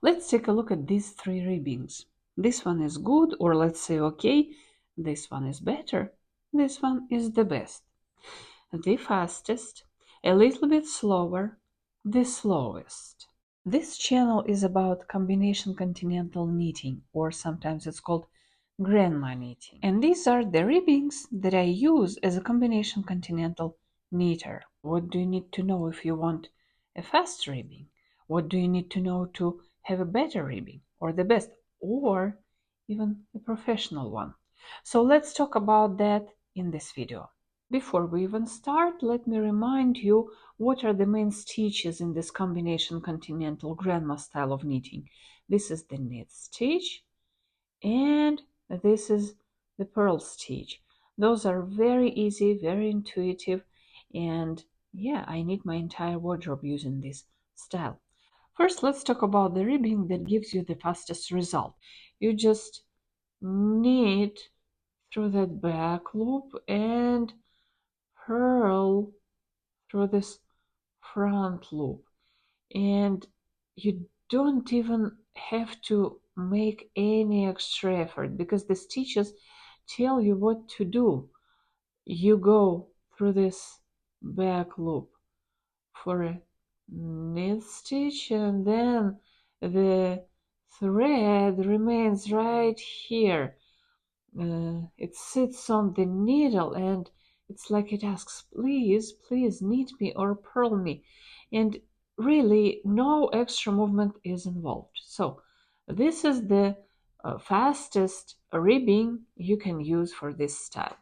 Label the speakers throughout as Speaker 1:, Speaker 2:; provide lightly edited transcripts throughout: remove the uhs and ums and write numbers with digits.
Speaker 1: Let's take a look at these three ribbings. This one is good, or let's say okay. This one is better. This one is the best. The fastest, a little bit slower, the slowest. This channel is about combination continental knitting, or sometimes it's called grandma knitting. And these are the ribbings that I use as a combination continental knitter. What do you need to know if you want a fast ribbing? What do you need to know to have a better ribbing, or the best, or even a professional one? So let's talk about that in this video. Before we even start, let me remind you what are the main stitches in this combination continental grandma style of knitting. This is the knit stitch, and this is the purl stitch. Those are very easy, very intuitive, and yeah, I knit my entire wardrobe using this style. First, let's talk about the ribbing that gives you the fastest result. You just knit through that back loop and purl through this front loop, and you don't even have to make any extra effort because the stitches tell you what to do. You go through this back loop for a knit stitch, and then the thread remains right here. It sits on the needle, and it's like it asks, please, please knit me or purl me. And really, no extra movement is involved. So this is the fastest ribbing you can use for this style.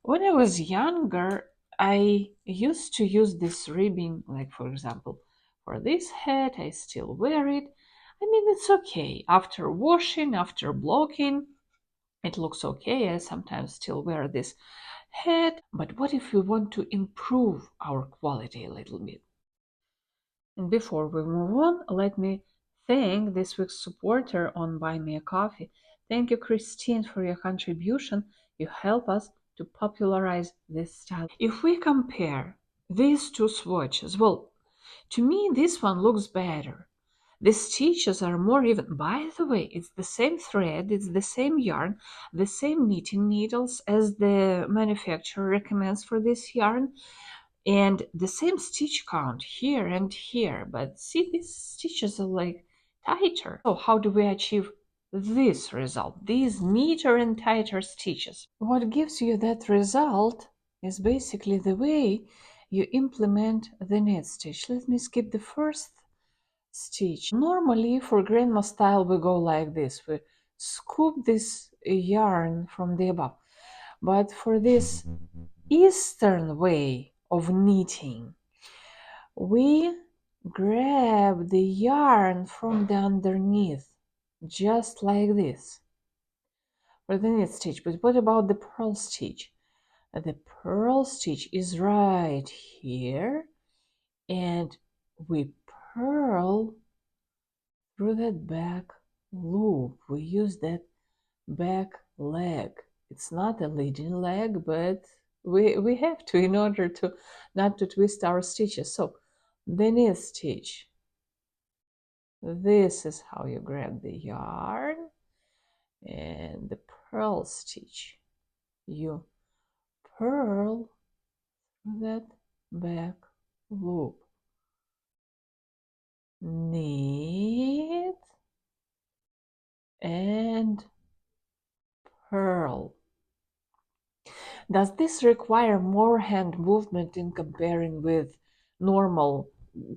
Speaker 1: When I was younger, I used to use this ribbing, like for example, for this hat, I still wear it. I mean, it's okay. After washing, after blocking, it looks okay. I sometimes still wear this hat, but what if we want to improve our quality a little bit? And before we move on, let me thank this week's supporter on Buy Me a Coffee. Thank you, Christine, for your contribution. You help us to popularize this style. If we compare these two swatches, well, to me, this one looks better. The stitches are more even. By the way, it's the same thread, it's the same yarn, the same knitting needles as the manufacturer recommends for this yarn, and the same stitch count here and here. But see, these stitches are like tighter. So how do we achieve this result? These neater and tighter stitches. What gives you that result is basically the way you implement the knit stitch. Let me skip the first stitch. Normally for grandma style we go like this. We scoop this yarn from the above. But for this Eastern way of knitting, we grab the yarn from the underneath, just like this, for the knit stitch. But what about the purl stitch? The purl stitch is right here, and we purl through that back loop. We use that back leg. It's not a leading leg, but we have to in order to not to twist our stitches. So the knit stitch, this is how you grab the yarn, and the purl stitch, you purl through that back loop, knit and purl. Does this require more hand movement in comparing with normal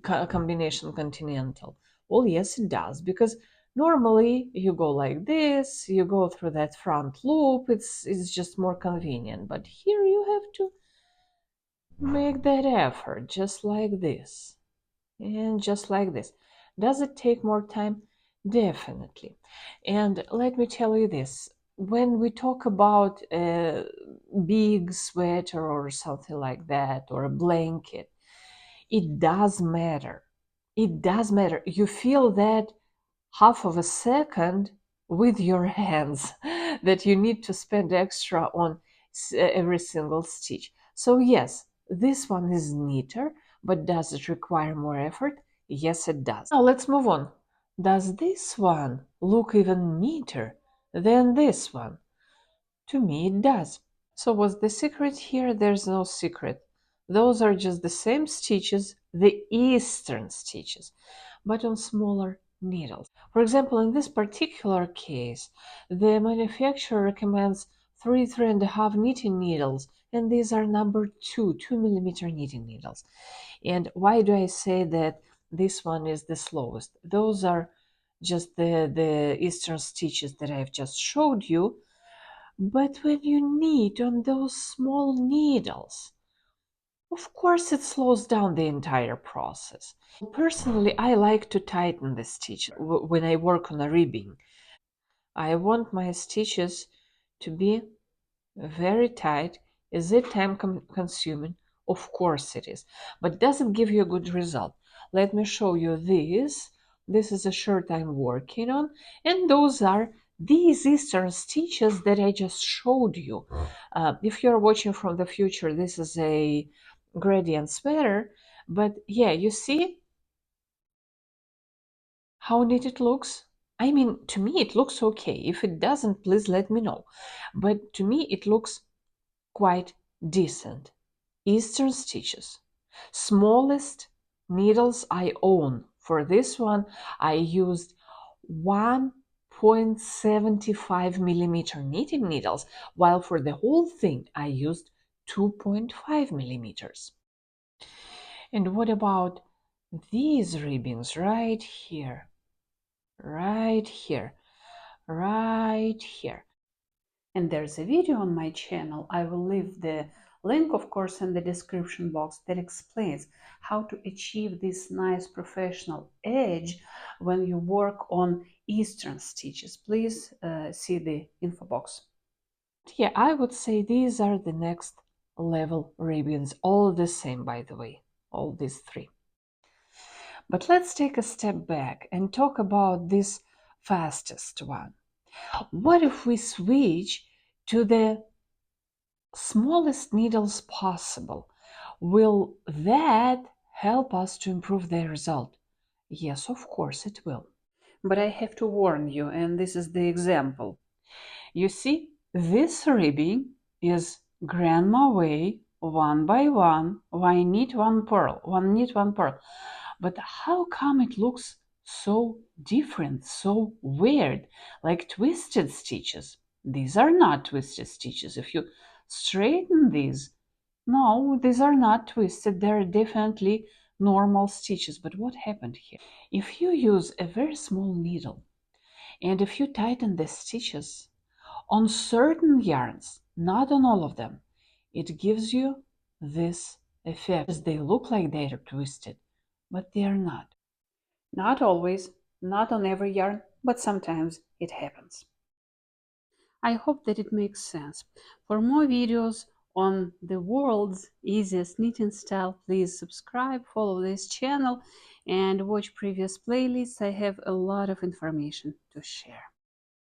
Speaker 1: combination continental? Well, yes, it does, because normally you go like this, you go through that front loop, it's just more convenient. But here you have to make that effort, just like this, and just like this. Does it take more time? Definitely. And let me tell you this, when we talk about a big sweater or something like that, or a blanket, it does matter. It does matter. You feel that half of a second with your hands that you need to spend extra on every single stitch. So yes, this one is neater, but does it require more effort? Yes, it does. Now let's move on. Does this one look even neater than this one? To me it does. So what's the secret here? There's no secret. Those are just the same stitches, the Eastern stitches, but on smaller needles. For example, in this particular case, the manufacturer recommends 3.5 knitting needles, and these are number 2 millimeter knitting needles. And why do I say that this one is the slowest? Those are just the Eastern stitches that I've just showed you. But when you knit on those small needles, of course it slows down the entire process. Personally, I like to tighten the stitch when I work on a ribbing. I want my stitches to be very tight. Is it time consuming? Of course it is, but does it give you a good result? Let me show you this. This is a shirt I'm working on, and those are these Eastern stitches that I just showed you. If you're watching from the future, this is a gradient sweater, but yeah, you see how neat it looks? I mean, to me it looks okay. If it doesn't, please let me know. But to me it looks quite decent. Eastern stitches. Smallest needles I own. For this one, I used 1.75 millimeter knitting needles, while for the whole thing, I used 2.5 millimeters. And what about these ribbons right here? Right here. Right here. And there's a video on my channel. I will leave the link, of course, in the description box that explains how to achieve this nice professional edge when you work on Eastern stitches. Please see the info box. Yeah, I would say these are the next level ribbons, all the same, by the way, all these three. But let's take a step back and talk about this fastest one. What if we switch to the smallest needles possible? Will that help us to improve the result? Yes, of course it will. But I have to warn you, and this is the example. You see, this ribbing is grandma way, one by one knit, one purl, one knit, one purl. But how come it looks so different, so weird, like twisted stitches? These are not twisted stitches. If you straighten these, no, these are not twisted. They're definitely normal stitches. But what happened here? If you use a very small needle and if you tighten the stitches on certain yarns, not on all of them, it gives you this effect. They look like they are twisted, but they are not. Not always, not on every yarn, but sometimes it happens. I hope that it makes sense. For more videos on the world's easiest knitting style, please subscribe, follow this channel, and watch previous playlists. I have a lot of information to share.